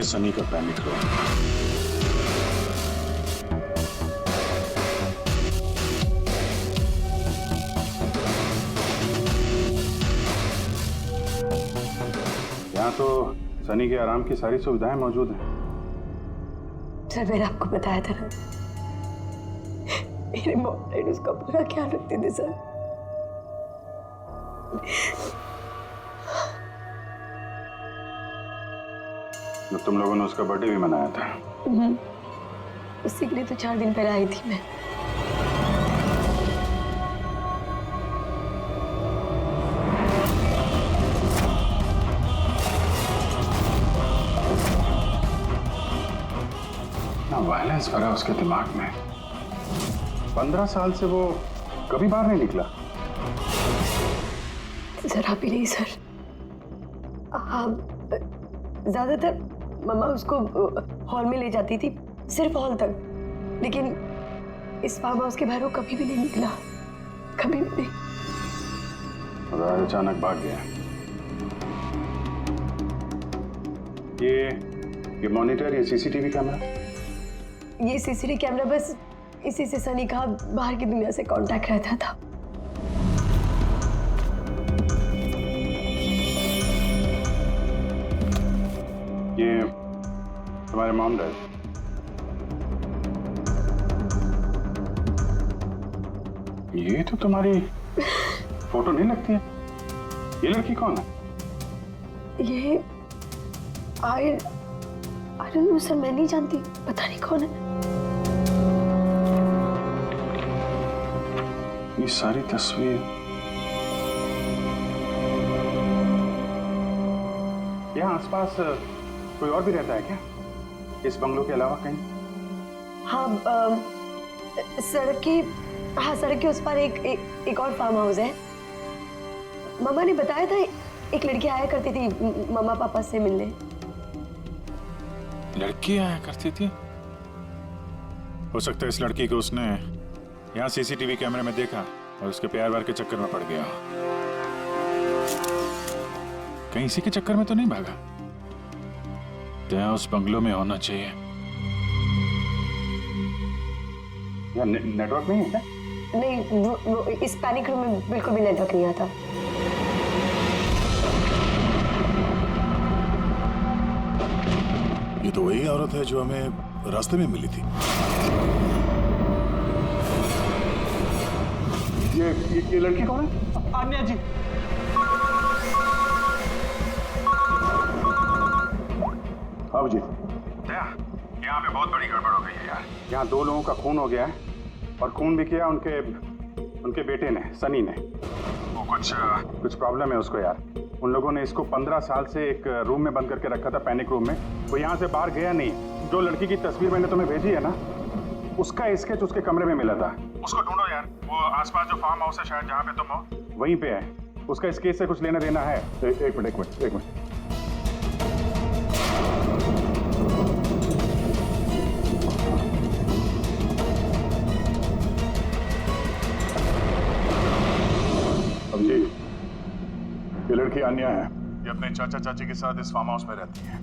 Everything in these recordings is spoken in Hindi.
सनी का पैनिक रूम। यहाँ तो सनी के आराम की सारी सुविधाएं मौजूद हैं। सर मैंने आपको बताया था ना, मेरे मॉम डैड उसका पूरा ख्याल रखते थे सर। तो तुम लोगों ने उसका बर्थडे भी मनाया था। उसी के लिए तो 4 दिन पहले आई थी मैं। वायलेंस भरा उसके दिमाग में। 15 साल से वो कभी बाहर नहीं निकला। जरा भी नहीं सर। हाँ, ज्यादातर मम्मा उसको हॉल में ले जाती थी, सिर्फ हॉल तक, लेकिन इस फार्म हाउस के बाहर वो कभी भी नहीं निकला, कभी भी नहीं। और अचानक भाग गया। ये मॉनिटर, ये सीसीटीवी कैमरा, ये सीसीटीवी कैमरा बस इसी से सनी का बाहर की दुनिया से कांटेक्ट रहता था। ये तुम्हारे मॉम डैड। ये तो तुम्हारी फोटो नहीं लगती है। ये लड़की कौन है? ये आई डोंट नो सर, मैं नहीं जानती, पता नहीं कौन है। ये सारी तस्वीर, यहाँ आसपास कोई और भी रहता है क्या, इस बंगलो के अलावा कहीं? हाँ, सड़क के उस पर एक और फार्म हाउस है। मामा ने बताया था एक लड़की आया करती थी मामा पापा से मिलने। लड़की आया करती थी? हो सकता है इस लड़की को उसने यहाँ सीसीटीवी कैमरे में देखा और उसके प्यार वार के चक्कर में पड़ गया। कहीं इसी के चक्कर में तो नहीं भागा? तो यहाँ उस बंगलो में होना चाहिए। यहाँ नेटवर्क नहीं है क्या? नहीं, वो इस पैनिक रूम में बिल्कुल भी नेटवर्क नहीं आता। ये तो वही औरत है जो हमें रास्ते में मिली थी। ये लड़की कौन है? आन्या जी। अब जी यहाँ पे बहुत बड़ी गड़बड़ हो गई है यार। यहाँ 2 लोगों का खून हो गया है, और खून भी किया उनके बेटे ने, सनी ने। वो कुछ प्रॉब्लम है उसको यार। उन लोगों ने इसको 15 साल से एक रूम में बंद करके रखा था, पैनिक रूम में। वो यहाँ से बाहर गया नहीं। जो लड़की की तस्वीर मैंने तुम्हें भेजी है ना, उसका स्केच उसके कमरे में मिला था। उसको ढूंढो यार। वो आसपास जो फार्म हाउस है शायद जहाँ पे तुम हो, वहीं पे है। उसका स्केच से कुछ लेना देना है। एक मिनट। अब जी, ये लड़की आन्या है। ये अपने चाचा चाची के साथ इस फार्म हाउस में रहती है।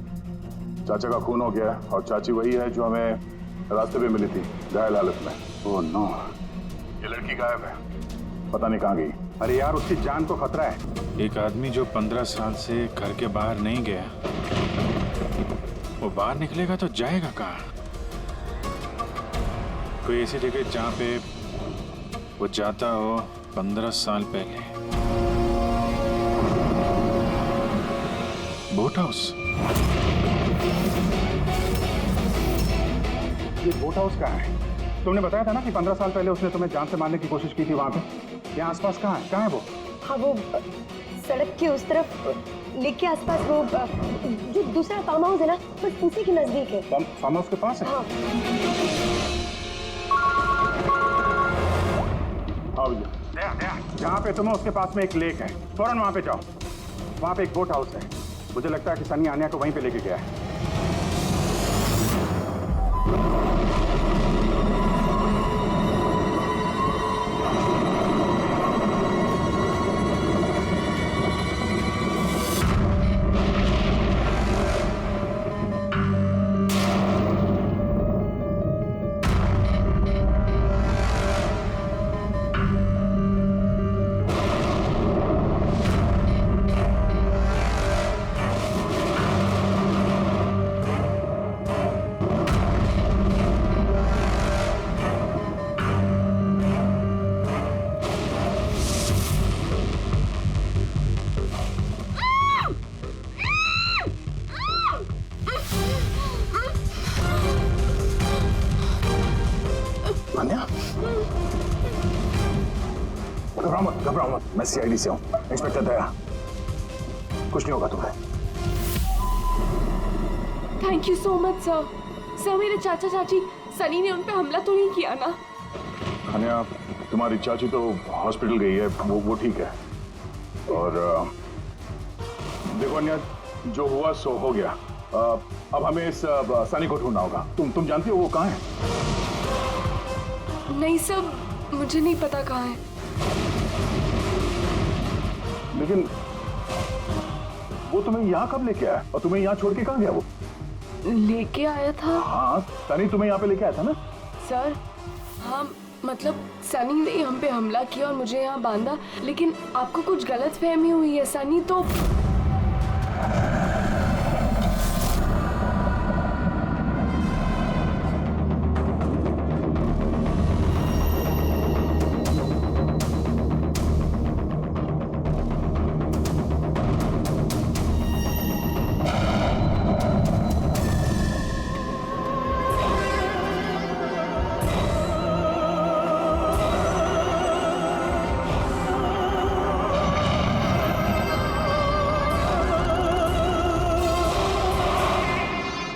चाचा का खून हो गया और चाची वही है जो हमें रास्ते पे मिली थी, घायल हालत में। ओह नो, ये लड़की गायब है, पता नहीं कहाँ गई। अरे यार, उसकी जान को खतरा है। एक आदमी जो 15 साल से घर के बाहर नहीं गया, वो बाहर निकलेगा तो जाएगा कहाँ? कोई ऐसी जगह जहाँ पे वो जाता हो 15 साल पहले। Boat house. ये बोट हाउस कहाँ है? तुमने बताया था ना कि 15 साल पहले उसने तुम्हें जान से मारने की कोशिश की थी वहाँ पे। यहाँ आसपास कहाँ है वो? हाँ, वो सड़क के उस तरफ लेक के आसपास, वो जो दूसरा फार्म हाउस है ना, बस उसी के नजदीक है। फार्म हाउस के पास है? हाँ। हाँ भैया, जहाँ पे तुम हो उसके पास में एक लेक है, फौरन वहाँ पे जाओ। वहाँ पे एक बोट हाउस है। मुझे लगता है कि सनी आन्या को वहीं पे लेके गया है। अनया, घबराओ मत, मैं सीआईडी से हूँ, इंस्पेक्टर दया। कुछ नहीं होगा तुम्हें। Thank you so much sir. Sir मेरे चाचा चाची सनी ने उन पे हमला तो नहीं किया ना? अनया, तुम्हारी चाची तो हॉस्पिटल गई है, वो ठीक है। और देखो अनया, जो हुआ सो हो गया। अब हमें इस सनी को ढूंढना होगा। तुम जानती हो वो कहाँ है? नहीं सर, मुझे नहीं पता कहाँ है। लेकिन वो तुम्हें यहाँ कब लेके आया और तुम्हें यहाँ छोड़ के कहाँ गया वो? लेके आया था। हाँ, सनी तुम्हें यहाँ पे लेके आया था ना? सर हाँ, मतलब सनी ने हम पे हमला किया और मुझे यहाँ बांधा, लेकिन आपको कुछ गलत फहमी हुई है। सनी तो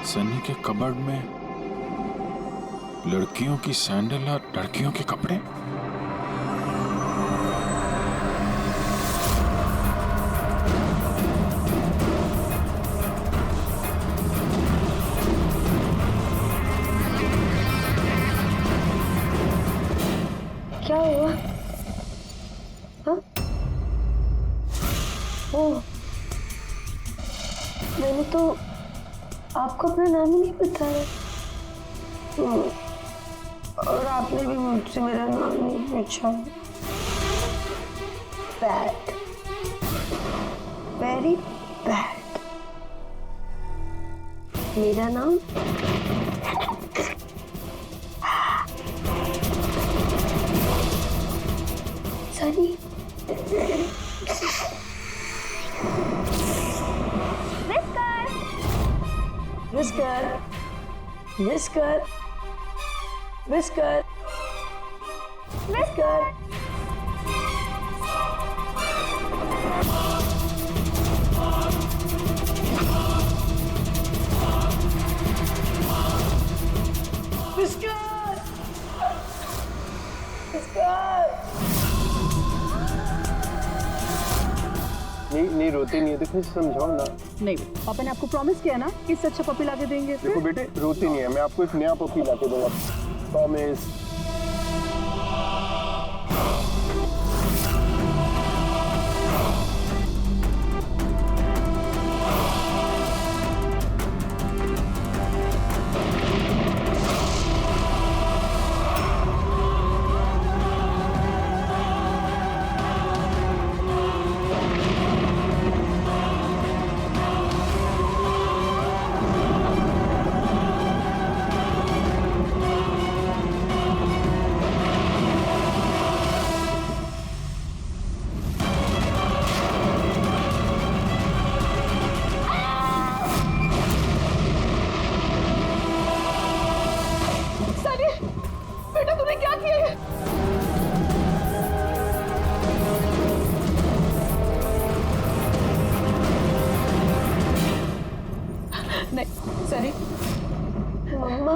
सनी के कबर्ड में लड़कियों की सैंडल और लड़कियों के कपड़े। क्या हुआ? हाँ? ओ, मैंने तो आपको अपना नाम ही नहीं बताया। और आपने भी मुझसे मेरा नाम नहीं पूछा। Bad, very bad. मेरा नाम Sunny. Whisker, Whisker, Whisker, Whisker. Whisker, Whisker. नहीं रोती नहीं है तो कुछ समझाओ ना। नहीं, पापा ने आपको प्रॉमिस किया ना कि इससे अच्छा पपी ला के देंगे। देखो बेटे, रोती नहीं है, मैं आपको एक नया पपी ला के दूंगा, promise. Sunny, mamma,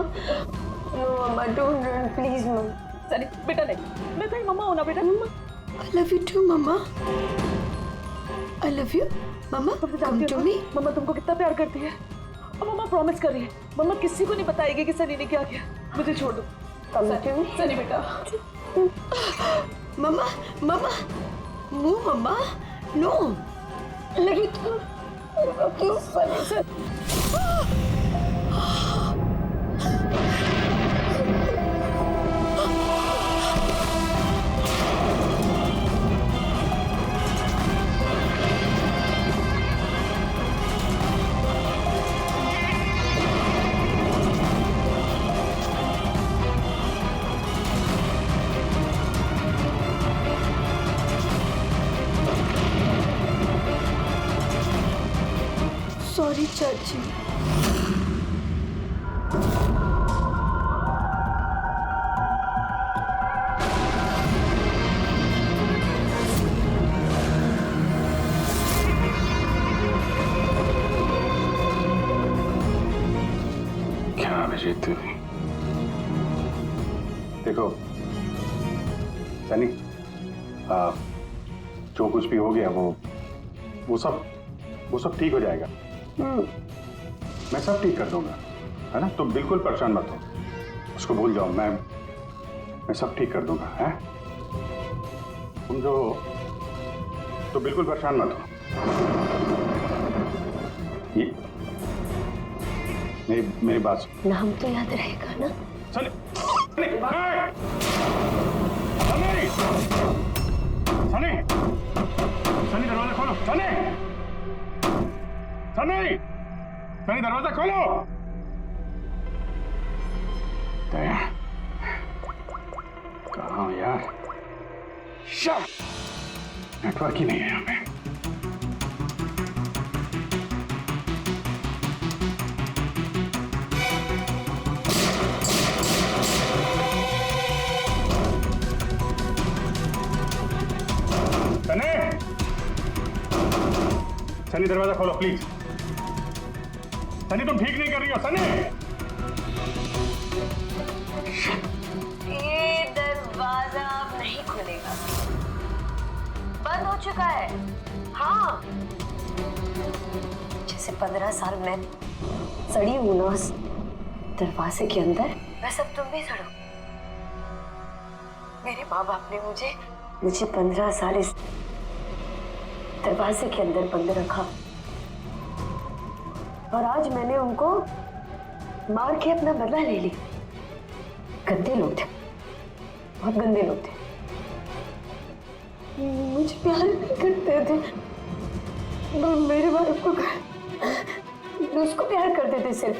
no mamma, don't run, please mamma. Sunny बेटा नहीं, मैं तेरी मम्मा हूं ना बेटा। I love you too mamma. I love you mamma, come to me। मम्मा तुमको कितना प्यार करती है और मम्मा प्रॉमिस कर रही है, मम्मा किसी को नहीं बताएगी कि सनी ने क्या किया। मुझे छोड़ दो। Come to me। सनी बेटा। मम्मा, मम्मा, no मम्मा, no। लगी तो क्यों सनी से? सॉरी चाची। अजीत देखो सनी, जो कुछ भी हो गया वो सब ठीक हो जाएगा। मैं सब ठीक कर दूंगा, है ना? तुम बिल्कुल परेशान मत हो, उसको भूल जाओ। मैं सब ठीक कर दूंगा, है? तुम जो तो बिल्कुल परेशान मत हो। ये मेरी बात सुन। नाम तो याद रहेगा ना? सनी सनी सनी दरवाजा खोलो। सनी सनी सनी दरवाजा खोलो। दया कहाँ यार? नेटवर्क ही नहीं है यहाँ पे। सनी सनी दरवाजा खोलो प्लीज। सनी तुम ठीक नहीं कर रही हो। सनी ये दरवाजा अब नहीं खुलेगा, बंद हो चुका है। हाँ, जैसे 15 साल में सड़ी हूं ना उस दरवाजे के अंदर, वैसे अब तुम भी सड़ो। मेरे माँ बाप ने मुझे 15 साल इस दरवाजे के अंदर बंद रखा, और आज मैंने उनको मार के अपना बदला ले लिया। गंदे लोग थे, बहुत गंदे लोग थे। मुझे प्यार नहीं करते थे, वो मेरे बाप को उसको प्यार करते थे सिर्फ।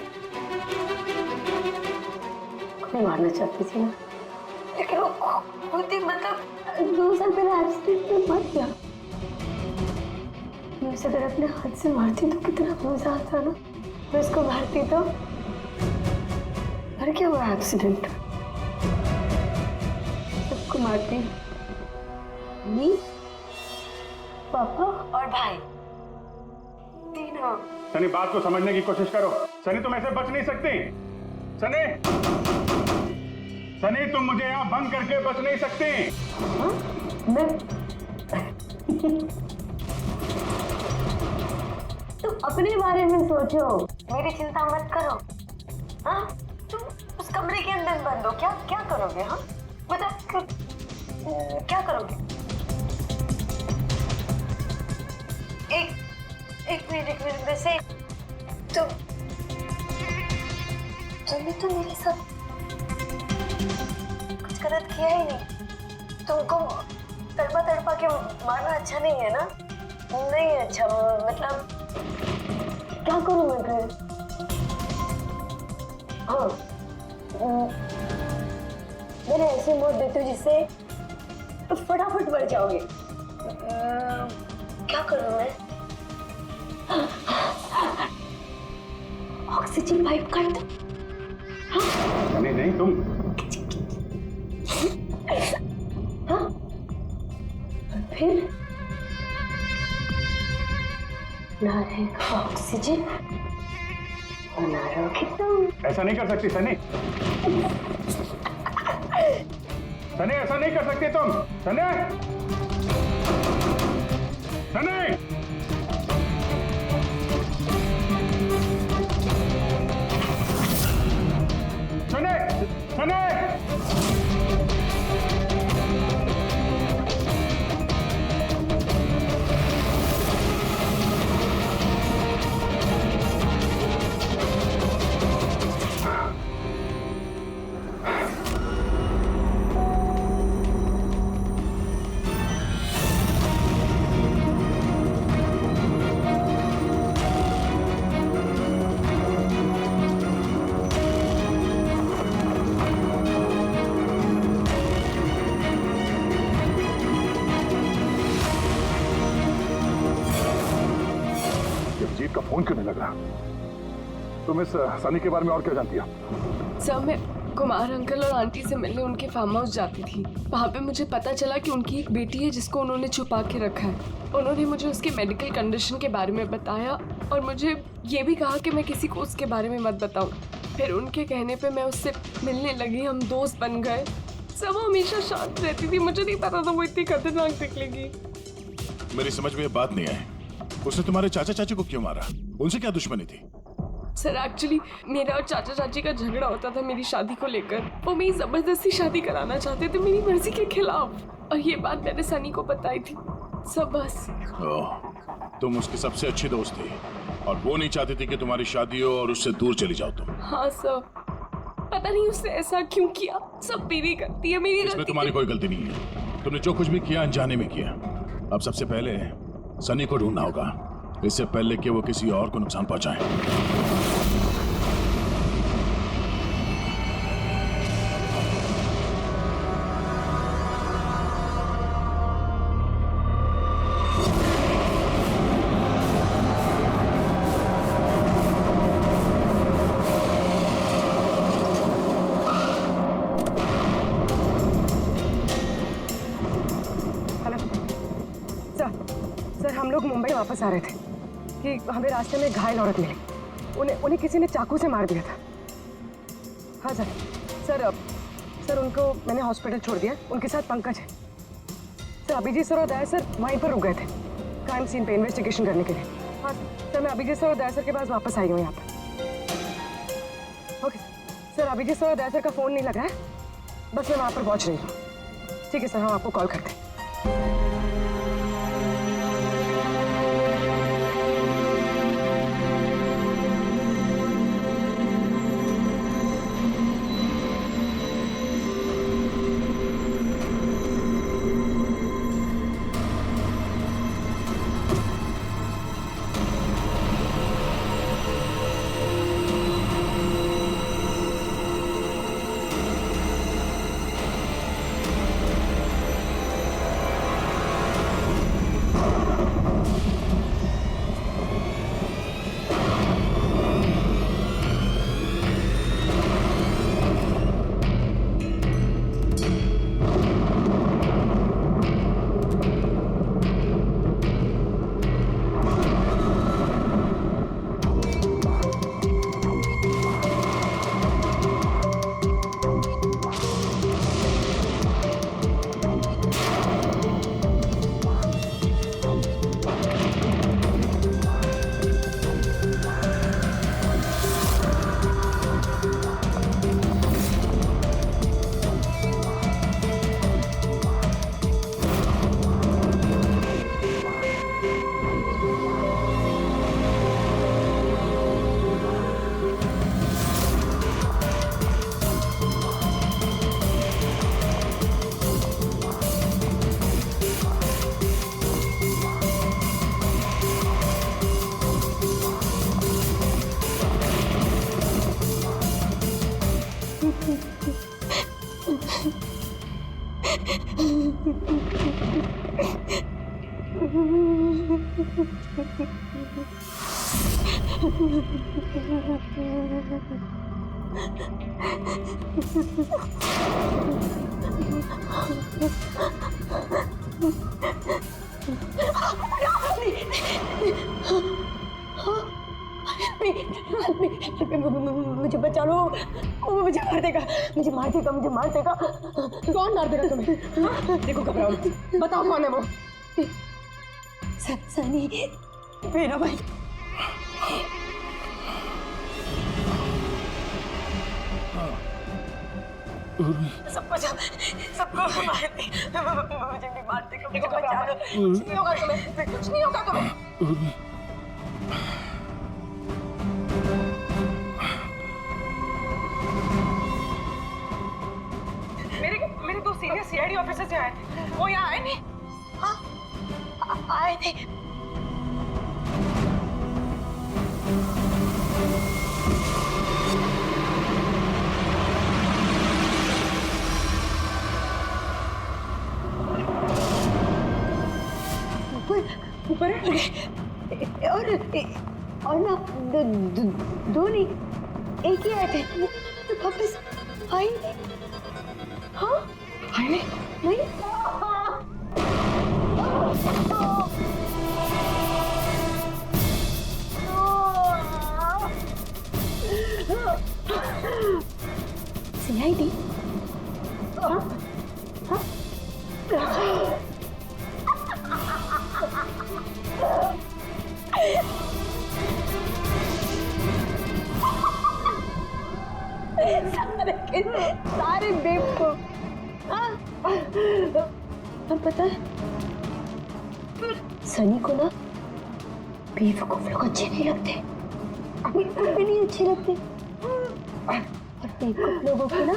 मैं मारना चाहती थी ना, लेकिन वो खुद ही मतलब 2 साल पहले एक्सीडेंट में मर गया। मैं उसे अगर अपने हाथ से मारती तो कितना मजा आता ना। मैं उसको मारती तो मर गया वो एक्सीडेंट। सबको मारती, मम्मी, पापा और भाई, तीनों। सनी बात को समझने की कोशिश करो। सनी तुम ऐसे बच नहीं सकती। सनी सनी तुम मुझे यहाँ बंद करके बच नहीं सकती। हाँ? मैं तुम अपने बारे में सोचो, मेरी चिंता मत करो। हाँ, तुम उस कमरे के अंदर बंद हो। क्या करोगे? हाँ मतलब क्या करोगे? एक मिनट वैसे तुमने तो मेरे साथ कुछ गलत किया ही नहीं। तुमको तड़पा के मारना अच्छा नहीं है ना? नहीं अच्छा, मतलब क्या करूं मैं फिर? हाँ, मैंने ऐसी मौत देती हूँ जिससे फटाफट मर जाओगे। क्या करूं मैं? ऑक्सीजन पाइप काट दो। हाँ? नहीं तुम। हाँ? फिर ना रहेगा ऑक्सीजन और ना रहोगे तुम। ऐसा नहीं कर सकती सनी। सनी ऐसा नहीं कर सकती तुम। सनी सनी सनी सनी जीत का फोन क्यों नहीं लग रहा? तुम इस सनी के बारे में और क्या जानती हो? सर कुमार अंकल और आंटी से मिलने उनके फार्म हाउस जाती थी। वहाँ पे मुझे पता चला कि उनकी एक बेटी है जिसको उन्होंने छुपा के रखा है। उन्होंने मुझे उसके मेडिकल कंडीशन के बारे में बताया और मुझे ये भी कहा कि मैं किसी को उसके बारे में मत बताऊं। फिर उनके कहने पे मैं उससे मिलने लगी, हम दोस्त बन गए। सब हमेशा शांत रहती थी, मुझे नहीं पता था वो इतनी खतरनाक निकलेगी। मेरी समझ में ये बात नहीं आई, उसने तुम्हारे चाचा चाची को क्यों मारा? उनसे क्या दुश्मनी थी? सर एक्चुअली मेरा और चाचा चाची का झगड़ा होता था मेरी शादी को लेकर। वो मेरी जबरदस्ती शादी कराना चाहते थे मेरी मर्जी के खिलाफ, और ये बात मैंने सनी को बताई थी। सब बस। तुम उसकी सबसे अच्छी दोस्त थी और वो नहीं चाहती थी कि तुम्हारी शादी हो और उससे दूर चली जाओ तुम। हाँ सर, पता नहीं उसने ऐसा क्यों किया। सब मेरी गलती है, मेरी इसमें गलती तुम्हारी कोई गलती नहीं है। तुमने जो कुछ भी किया अनजाने में किया। अब सबसे पहले सनी को ढूंढना होगा, इससे पहले कि वो किसी और को नुकसान पहुंचाए। सर हम लोग मुंबई वापस आ रहे थे कि हमें रास्ते में घायल औरत मिली। उन्हें किसी ने चाकू से मार दिया था। हाँ सर उनको मैंने हॉस्पिटल छोड़ दिया। उनके साथ पंकज है। सर अभिजीत सर और दया सर वहीं पर रुक गए थे क्राइम सीन पे इन्वेस्टिगेशन करने के लिए। हाँ सर, मैं अभिजीत सर और दया सर के पास वापस आई हूँ यहाँ पर। ओके सर, अभिजीत सर और दया सर का फ़ोन नहीं लगा है, बस मैं वहाँ पर पहुँच रही हूँ। ठीक है सर, हम आपको कॉल करते हैं। मुझे बचा लो, वो मुझे मार देगा, मुझे मार देगा, मुझे मार देगा। कौन मार देगा तुम्हें? हाँ? देखो घबराओ मत, बताओ कौन है वो? सनी, मेरा भाई। सबको मार दे, मुझे नहीं मार देगा, मुझे बचा लो, कुछ नहीं होगा तुम्हें, कुछ नहीं होगा तुम्हें। मेरे दो सीनियर सीआईडी ऑफिसर्स यहाँ आए थे, वो यहाँ आए नहीं? हाँ आए थे। ऊपर है और ना दो नहीं, एक ही आए थे। तो वापस आई हाँ आई नहीं CID सारे बेवकूफ। पर पता है सनी को ना बेवकूफ लोग अच्छे नहीं लगते, अभी नहीं अच्छे लगते। और बेवकूफ लोगों की ना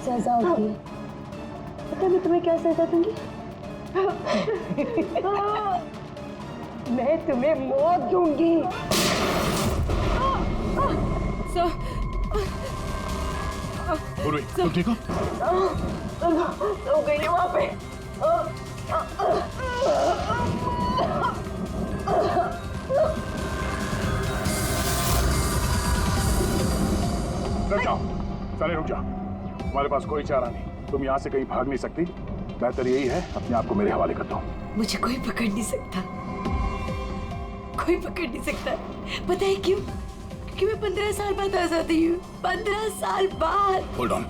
सजा होती है। पता है मैं तुम्हें क्या सजा दूंगी? मैं तुम्हें मौत दूंगी। पूर्वी, तुम ठीक हो? हो गई है वहां पे। रुक जाओ, सनी रुक जाओ। तुम्हारे पास कोई चारा नहीं, तुम यहाँ से कहीं भाग नहीं सकती। बेहतर यही है अपने आप को मेरे हवाले कर दो। मुझे कोई पकड़ नहीं सकता, कोई पकड़ नहीं सकता। पता है क्यों? क्योंकि मैं 15 साल बाद आजादी हूँ। 15 साल बाद। होल्ड ऑन,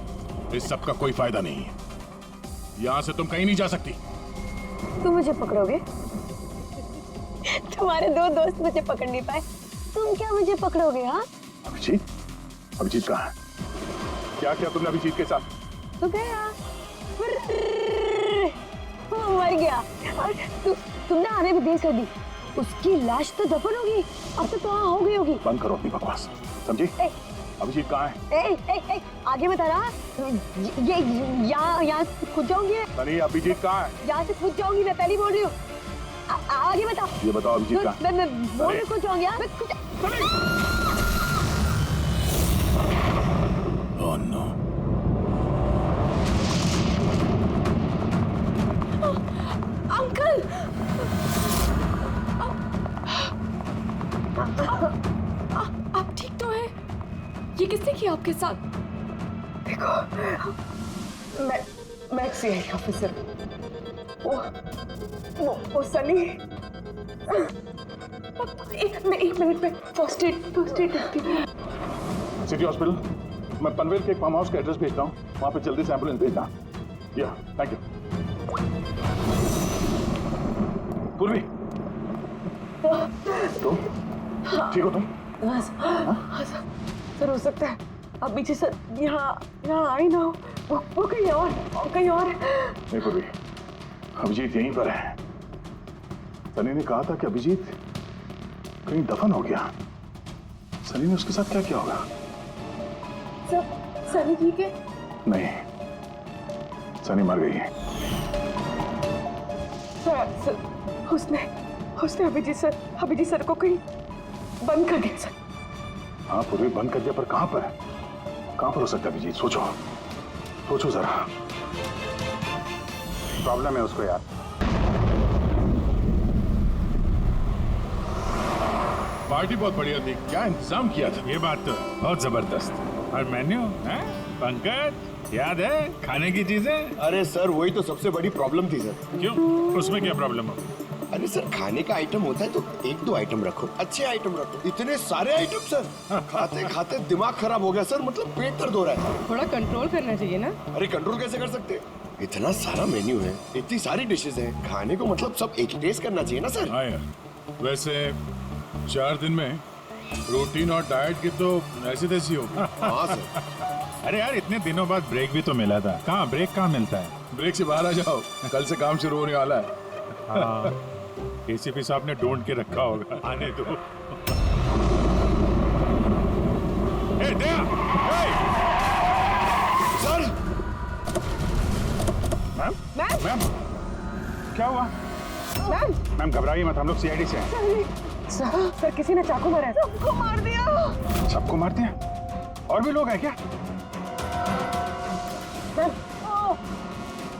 इस सब का कोई फायदा नहीं है। यहाँ से तुम कहीं नहीं जा सकती। तुम मुझे पकड़ोगे? तुम्हारे दो दोस्त मुझे पकड़ नहीं पाए, तुम क्या मुझे पकड़ोगे? हाँ अभिजीत, अभिजीत कहाँ है? क्या किया तुमने अभिजीत के साथ? तो गया, वो मर गया। और तुमने आने में देर कर दी। उसकी लाश तो दफन होगी, अब तो वहाँ हो गई होगी। बंद करो अपनी बकवास, समझी? अभिजीत कहाँ है? आगे बता रहा। ये यहाँ से कूद जाऊंगी। सनी, अभिजीत कहाँ है? यहाँ से कूद जाऊंगी, मैं पहले बोल रही हूँ। आगे बता। ये बताओ अभिजीत कहाँ है? मैं बोल रही कूद जाऊंगी। Oh no. अंकल, आप ठीक तो हैं? ये किसने किया आपके साथ? देखो, मैं CID ऑफिसर। वो सनी। एक मिनट में फर्स्ट एड करती हूँ। सिटी हॉस्पिटल, मैं पनवेल के एक फार्म हाउस का एड्रेस भेजता हूँ, वहाँ पे जल्दी से एम्बुलेंस भेजना। या, थैंक यू। पूर्वी, तुम ठीक हो? तुम सर हो सकता है अब पीछे सर यहाँ आई ना हो, वो कहीं और नहीं पूर्वी, अभिजीत यहीं पर है। सनी ने कहा था कि अभिजीत कहीं दफन हो गया। सनी ने उसके साथ क्या किया होगा? सनी ठीक है? नहीं, सनी मर गई है। सर उसने अभिजीत सर को कहीं बंद कर दिया सर। हाँ पूर्वी, बंद कर दिया, पर कहाँ पर हो सकता है अभिजीत? सोचो जरा। प्रॉब्लम है उसको यार। पार्टी बहुत बढ़िया थी, क्या इंतजाम किया था? ये बात तो बहुत जबरदस्त। और मेन्यू है पंकज, याद है खाने की चीजें? अरे सर, वही तो सबसे बड़ी प्रॉब्लम थी सर। क्यों, उसमें क्या प्रॉब्लम हो? अरे सर, खाने का आइटम होता है तो 1-2 आइटम रखो, अच्छे आइटम रखो। इतने सारे आइटम सर, खाते खाते दिमाग खराब हो गया सर। मतलब पेट दर्द हो रहा है। थोड़ा कंट्रोल करना चाहिए ना। अरे कंट्रोल कैसे कर सकते? इतना सारा मेन्यू है, इतनी सारी डिशेज हैं, खाने को मतलब सब एक ही टेस्ट करना चाहिए ना सर। हाँ यार, वैसे 4 दिन में प्रोटीन और डाइट की तो ऐसी तैसी हो। हाँ सर। अरे यार, इतने दिनों बाद ब्रेक भी तो मिला था। कहाँ ब्रेक कहाँ मिलता है? ब्रेक से बाहर आ जाओ, कल से काम शुरू होने वाला है। हाँ, ACP साहब ने ढूंढ के रखा होगा, आने दो। ए, दया! ए! सर! मैम क्या हुआ? मैम घबराइए मत, हम लोग CID से हैं। सर किसी ने चाकू मारा है। सबको मार दिया। सबको मार दिया? और भी लोग हैं क्या?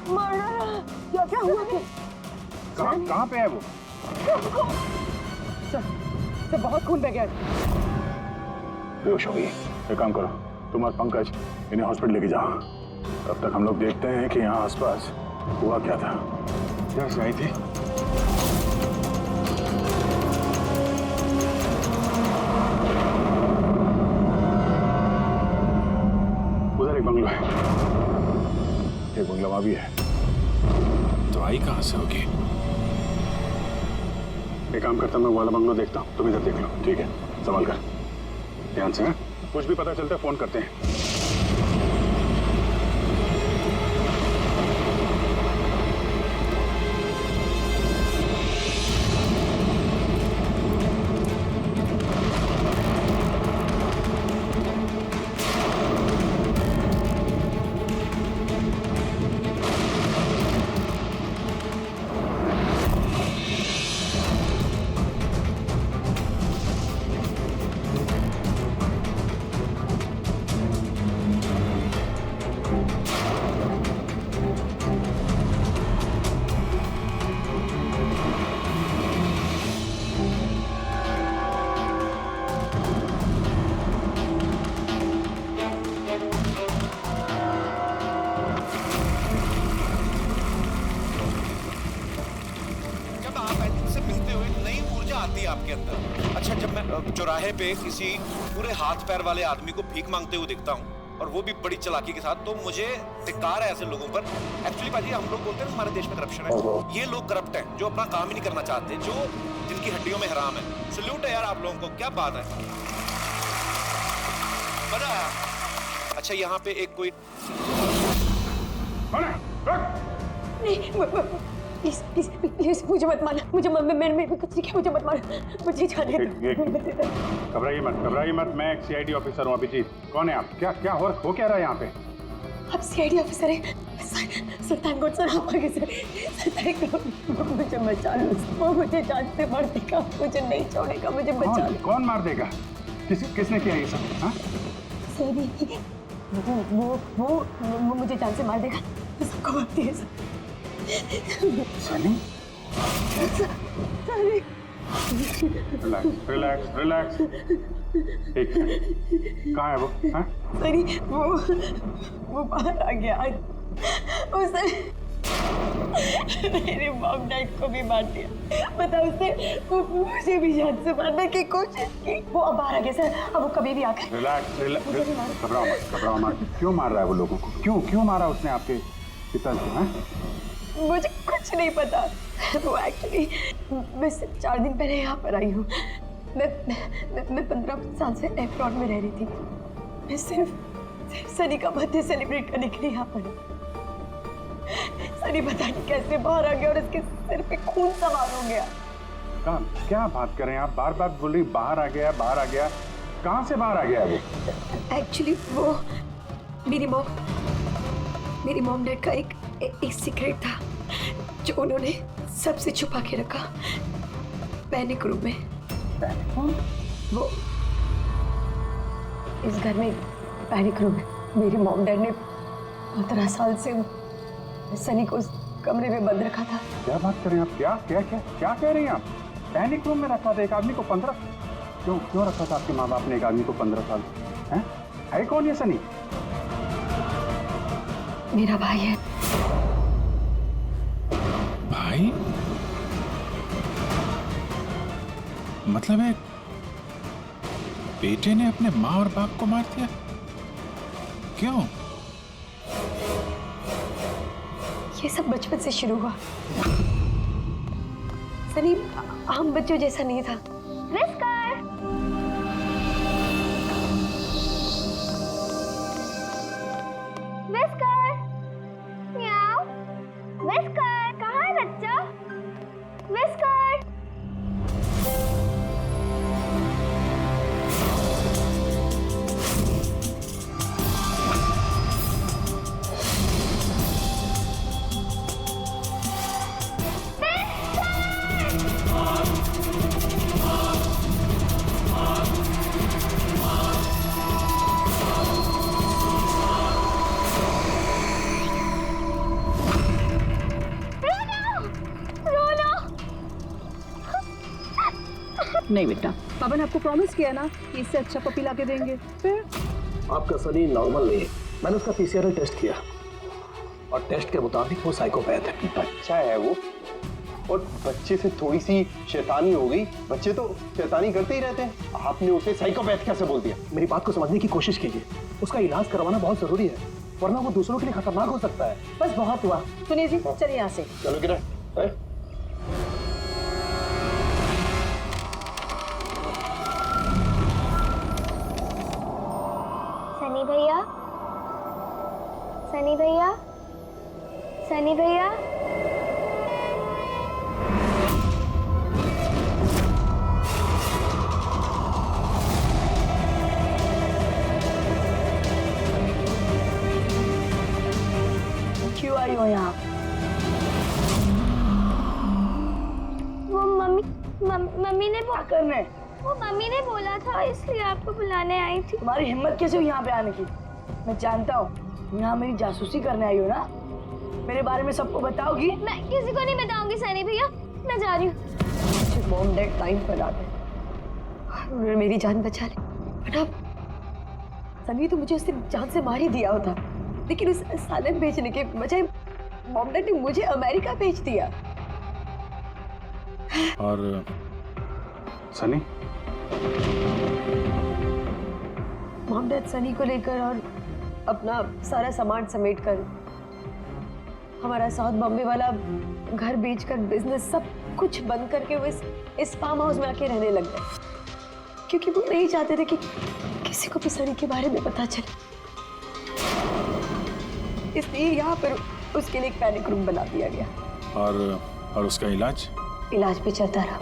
मारा क्या हुआ? कहाँ पे है वो? सर बहुत खून बह गया। बेहोश हो गई। एक काम करो, तुम और पंकज इन्हें हॉस्पिटल लेके जाओ। तब तक हम लोग देखते हैं कि यहाँ आसपास हुआ क्या था। क्या से आई थी? उधर एक बंगला है। एक बंगला वहां भी है। तो आई कहाँ से होगी? एक काम करता हूं, मैं वो वाला बंगला देखता हूँ, तुम इधर देख लो। ठीक है, संभाल कर। ध्यान से। कुछ भी पता चलता है फोन करते हैं। आपके अंदर। अच्छा, जब मैं चौराहे पे किसी पूरे हाथ पैर वाले आदमी को भीख मांगते हुए दिखता हूँ और वो भी बड़ी चालाकी के साथ, तो मुझे धिक्कार है ऐसे लोगों पर। एक्चुअली पाजी, हम लोग बोलते हैं हमारे देश में करप्शन है, ये लोग करप्ट हैं जो अपना काम ही नहीं करना चाहते, जो जिनकी हड्डियों में हराम है। सल्यूट है यार आप लोगों को, क्या बात है, मजा आया। अच्छा, यहाँ पे एक कोई प्लीज प्लीज प्लीज मुझे मत मारना, मुझे मैंने कुछ नहीं किया, मुझे मत मारना, मुझे जाने दो। घबराइए मत, मैं एक सीआईडी ऑफिसर हूँ। अभिजीत, कौन है आप? क्या हो क्या रहा है यहाँ पे? आप सीआईडी ऑफिसर हैं? सुल्तानकोट सर, आप आगे सर, मुझे बचा लो, वो मुझे जान से मार देगा, मुझे नहीं छोड़ेगा, मुझे बचा लो। कौन मार देगा? किसने किया ये सब? हाँ? वो मुझे जान से मार देगा, सबको मारती है सर। सनी? रिलैक्स। ठीक है, कहाँ है वो? हाँ? सरी, वो बाहर आ गया। उसने मेरे मॉम डैड को भी मार दिया। पता उसने मुझे भी जान से मारने की कोशिश की। वो अब बाहर आ गया सर, अब वो कभी भी आकर। रिलैक्स, घबराओ मत। क्यों मार रहा है वो लोगों को? क्यों मारा उसने आपके पिताजी को? मुझे कुछ नहीं पता। वो एक्चुअली मैं सिर्फ 4 दिन पहले यहाँ पर आई हूँ। मैं 15 साल से एयरपोर्ट में रह रही थी। मैं सिर्फ सनी का बर्थडे सेलिब्रेट करने के लिए यहाँ पर हूँ। सनी पता नहीं कैसे बाहर आ गया और इसके सिर पे खून सवार हो गया। क्या बात कर रहे हैं आप? बार बोल रही बाहर आ गया। कहाँ से बाहर आ गया वो? एक्चुअली वो मेरी मॉम डैड का एक सीक्रेट था जो उन्होंने सबसे छुपा के रखा पैनिक रूम में। वो इस घर में पैनिक रूम है। मेरे मॉम डैड ने 15 साल से सनी को उस कमरे में बंद रखा था। क्या बात कर रहे हैं आप? क्या कह रही हैं आप? पैनिक रूम में रखा था एक आदमी को 15? क्यों रखा था आपके माँ बाप ने एक आदमी को 15 साल? है कौन ये सनी? मेरा भाई है। भाई? मतलब है बेटे ने अपने माँ और बाप को मार दिया? क्यों? ये सब बचपन से शुरू हुआ। सनी आम बच्चों जैसा नहीं था। नहीं बेटा, पापा ने आपको प्रॉमिस किया ना कि इससे अच्छा पपी ला के देंगे। फिर आपका सनी नॉर्मल नहीं है, मैंने उसका पीसीआर टेस्ट किया और टेस्ट के मुताबिक वो साइकोपैथ है। बच्चा है वो, और बच्चे से थोड़ी सी शैतानी हो गई। बच्चे तो शैतानी करते ही रहते हैं, आपने उसे साइकोपैथ कैसे बोल दिया? मेरी बात को समझने की कोशिश कीजिए। उसका इलाज करवाना बहुत जरूरी है, वरना वो दूसरों के लिए खतरनाक हो सकता है। बस बहुत हुआ। सुनिए जी, चलिए यहाँ से। चलो किरण, सनी भैया, सनी भैया, सनी भैया। क्यों आई हो यहाँ? वो मम्मी ने करने वो मम्मी ने बोला था, इसलिए आपको बुलाने आई थी। तुम्हारी हिम्मत कैसे हुई यहाँ पे आने की? मैं जानता हूँ यहाँ मेरी जासूसी करने आई हो ना। मेरे बारे में सबको बताओगी? मैं किसी को नहीं बताऊंगी सनी भैया, मैं जा रही हूँ। मॉम डैड टाइम पर आ गए, उन्होंने मेरी जान बचा ली। बट अब सनी तो मुझे उसने जान से मार ही दिया होता, लेकिन उस सालन भेजने के बजाय मॉम डैड ने मुझे अमेरिका भेज दिया। और सनी, मॉम डैड सनी को लेकर और अपना सारा सामान समेट कर, हमारा साउथ बॉम्बे वाला घर बेचकर, बिजनेस सब कुछ बंद करके वो इस फार्म हाउस में आके रहने लग गए, क्योंकि वो नहीं चाहते थे कि किसी को भी सनी के बारे में पता चले। इसलिए यहाँ पर उसके लिए एक पैनिक रूम बना दिया गया। और उसका इलाज भी चलता रहा,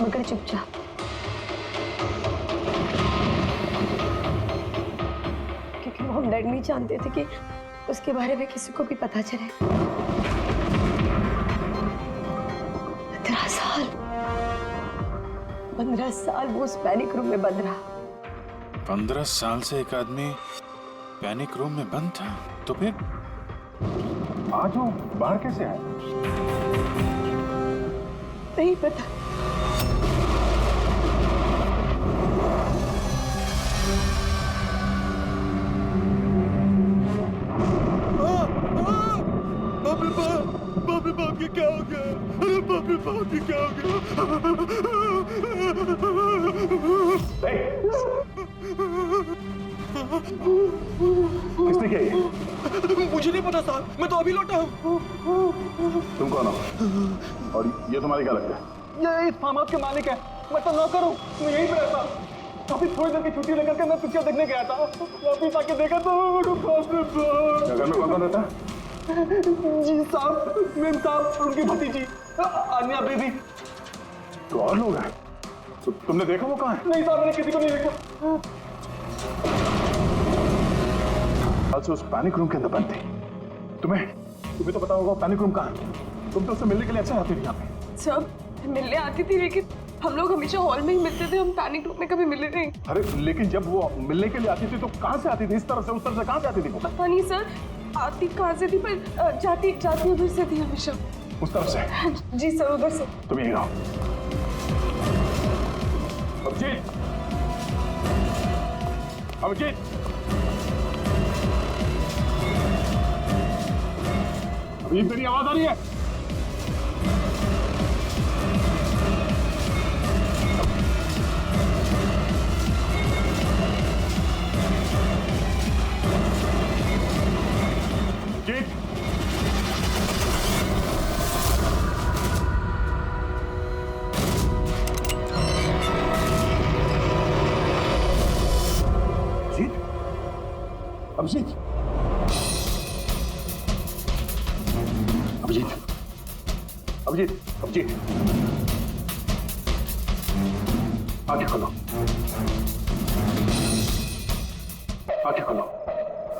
मगर चुपचाप। क्योंकि मॉम डैड नहीं जानते थे कि उसके बारे में किसी को भी पता चले। 15 साल वो उस पैनिक रूम में बंद रहा। 15 साल से एक आदमी पैनिक रूम में बंद था, तो फिर आज वो बाहर कैसे आए? नहीं पता। बाप के क्या हो गया? अरे बाप के क्या हो गया? किसने किया ये? मुझे नहीं पता साहब, मैं तो अभी लौटा हूँ। तुम कौन हो? और ये तुम्हारी क्या लगता है? ये इस फार्म हाउस के मालिक है, मैं तो नौकर हूँ, मैं यहीं पे रहता। काफी थोड़ी देर की छुट्टी लेकर के मैं पिक्चर देखने गया था, वापिस आके देखा तो घर में कौन रहता है? जी साहब, मेम साहब, उनकी भतीजी आन्या बेबी। तो और लोग हैं? तो तुमने देखा वो कहाँ है? नहीं साहब, मैंने किसी को नहीं देखा। आज उस पैनिक रूम के अंदर बंद थी। तुम्हें तो पता होगा पैनिक रूम कहाँ है। तुम तो उससे मिलने के लिए अच्छा आती थी यहाँ पे। सब मिलने आती थी, लेकिन हम लोग हमेशा हॉल में ही मिलते थे, हम पैनिक रूम में कभी मिले नहीं। अरे लेकिन जब वो मिलने के लिए आती थी तो कहाँ से आती थी? इस तरफ से, उस तरफ से, कहाँ से आती थी वो? पता नहीं सर, आती कहाँ से थी, पर जाती उधर से थी हमेशा। उस तरफ से? जी सर, उधर से। तुम यहीं रहो। अभिजीत, अभिजीत, अभी मेरी आवाज आ रही है? जीत, अभिजीत, अभिजीत, अभिजीत, अभिजीत, आंखें खोलो, आंखें खोलो,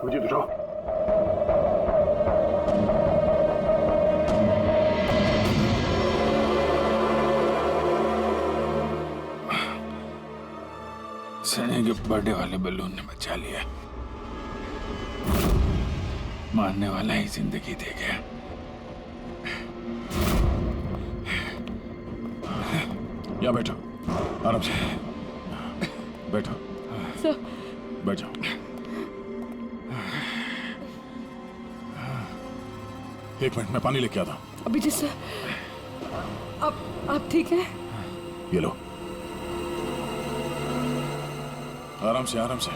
अभिजीत उठो। सनी के बर्थडे वाले बलून ने बचा लिया, मारने वाला ही जिंदगी दे गया। यहाँ बैठो, आराम से बैठो। सर बैठ जाओ। एक मिनट, मैं पानी लेके आता हूँ। अभिजीत सर, आप ठीक हैं? ये लो, आराम से आराम से।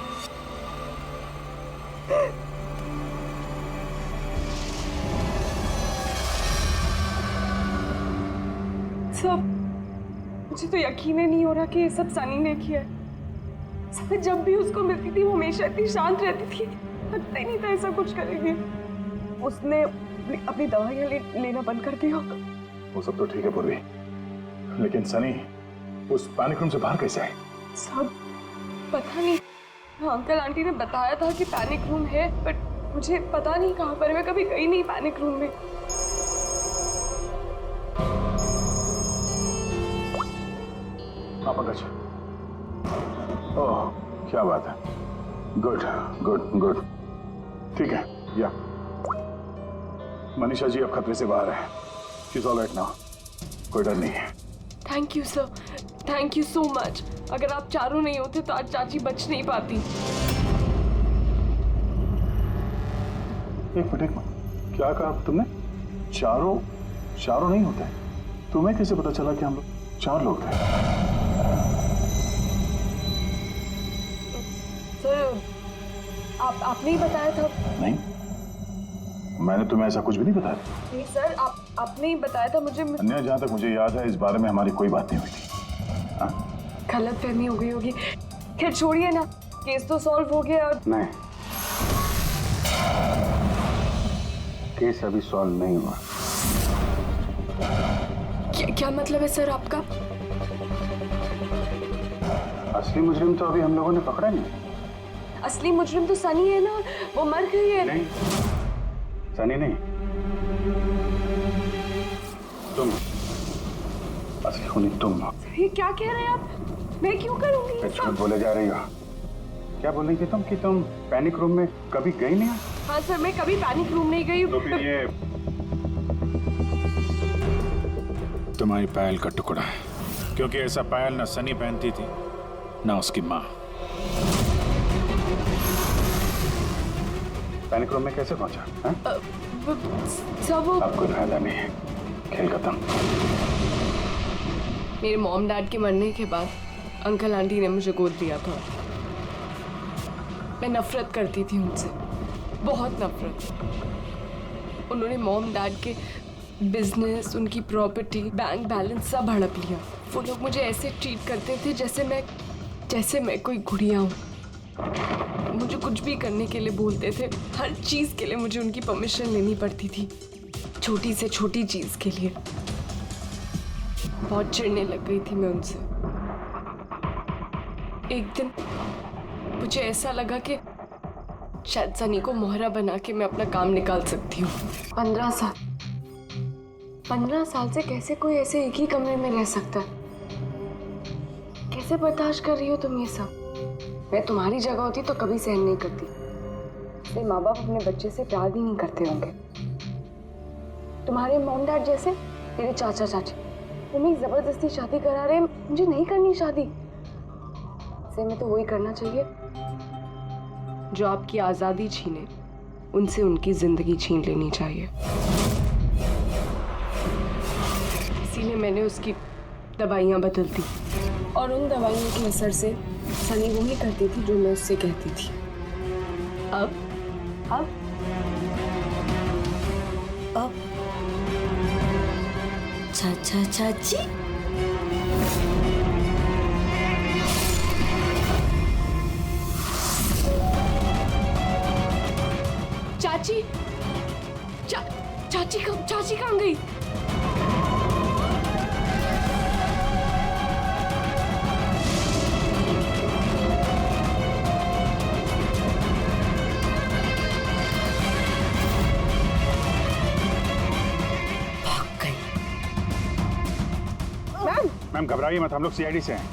सब मुझे तो यकीन ही नहीं हो रहा कि ये सब सनी ने किया है। सब जब भी उसको मिलती थी वो हमेशा इतनी शांत रहती थी, लगता ही नहीं था ऐसा कुछ करेगी। उसने अपनी दवाइयाँ लेना बंद कर दिया होगा। वो सब तो ठीक है पूर्वी, लेकिन सनी उस पैनिक रूम से बाहर कैसे आए? सब पता नहीं। अंकल आंटी ने बताया था कि पैनिक रूम है, बट मुझे पता नहीं कहाँ पर है। मैं कभी गई नहीं पैनिक रूम में। हाँ पंकज, ओह क्या बात है, गुड गुड गुड, ठीक है। या मनीषा जी अब खतरे से बाहर है, she is all right now, कोई डर नहीं है। Thank you sir, thank you so much. अगर आप चारों नहीं होते तो आज चाची बच नहीं पाती। एक मिनट, क्या कहा तुमने? चारों नहीं होते? तुम्हें कैसे पता चला कि हम लोग 4 लोग थे? सर आपने ही बताया था। नहीं, मैंने तुम्हें ऐसा कुछ भी नहीं बताया। नहीं सर, आपने ही बताया था मुझे। अन्य जहाँ तक मुझे याद है इस बारे में हमारी कोई बात नहीं हुई थी। गलत फहमी हो गई होगी। खैर छोड़िए ना, केस तो सॉल्व हो गया। नहीं, केस अभी सॉल्व नहीं हुआ। क्या मतलब है सर आपका? असली मुजरिम तो अभी हम लोगों ने पकड़ा नहीं। असली मुजरिम तो सनी है ना, वो मर गई है। नहीं, सनी नहीं, तुम असली खूनी तुम हो। ये क्या कह रहे हैं आप? मैं क्यों करूंगी ये झूठ सब? बोले जा रही हो। क्या बोल रही थी तुम कि तुम पैनिक रूम में कभी गई नहीं? हाँ सर, मैं कभी पैनिक रूम नहीं गई। तो फिर ये तुम्हारी पायल का टुकड़ा, क्योंकि ऐसा पायल ना सनी पहनती थी ना उसकी माँ। पैनिक रूम में कैसे पहुंचा? सब अब कोई फायदा नहीं है, खेल खत्म। मेरे मॉम डैड के मरने के बाद अंकल आंटी ने मुझे गोद दिया था। मैं नफरत करती थी उनसे, बहुत नफरत। उन्होंने मॉम डैड के बिजनेस, उनकी प्रॉपर्टी, बैंक बैलेंस सब हड़प लिया। वो लोग मुझे ऐसे ट्रीट करते थे जैसे मैं कोई गुड़िया हूँ। मुझे कुछ भी करने के लिए बोलते थे, हर चीज़ के लिए मुझे उनकी परमिशन लेनी पड़ती थी, छोटी से छोटी चीज़ के लिए। बहुत चिढ़ने लग गई थी मैं उनसे। एक दिन मुझे ऐसा लगा कि शायद सनी को मोहरा बना के मैं अपना काम निकाल सकती हूँ। 15 साल से कैसे कोई ऐसे एक ही कमरे में रह सकता है? कैसे बर्दाश्त कर रही हो तुम ये सब? मैं तुम्हारी जगह होती तो कभी सहन नहीं करती। मेरे माँ बाप अपने बच्चे से प्यार भी नहीं करते होंगे। तुम्हारे मॉम डैड जैसे मेरे चाचा चाची, वो मेरी जबरदस्ती शादी करा रहे। मुझे नहीं करनी शादी। से मैं तो वही करना चाहिए जो आपकी आजादी छीने, उनसे उनकी जिंदगी छीन लेनी चाहिए। इसीलिए मैंने उसकी दवाइयाँ बदल दी, और उन दवाइयों के असर से सनी वही करती थी जो मैं उससे कहती थी। अब चाचा चाची, चाची चाची कहाँ गई? मैम घबराइए मत, हम लोग सीआईडी से हैं।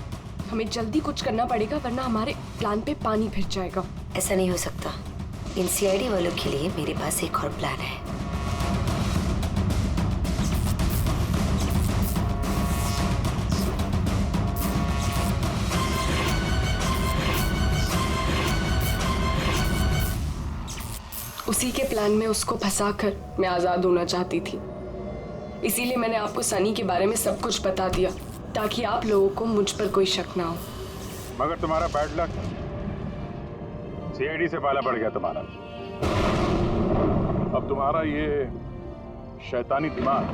हमें जल्दी कुछ करना पड़ेगा, वरना हमारे प्लान पे पानी फिर जाएगा। ऐसा नहीं हो सकता। इन सीआईडी वालों के लिए मेरे पास एक और प्लान है। उसी के प्लान में उसको फंसाकर मैं आज़ाद होना चाहती थी। इसीलिए मैंने आपको सनी के बारे में सब कुछ बता दिया ताकि आप लोगों को मुझ पर कोई शक ना हो। मगर तुम्हारा बैड लक सीआईडी से पाला पड़ गया तुम्हारा। अब तुम्हारा ये शैतानी दिमाग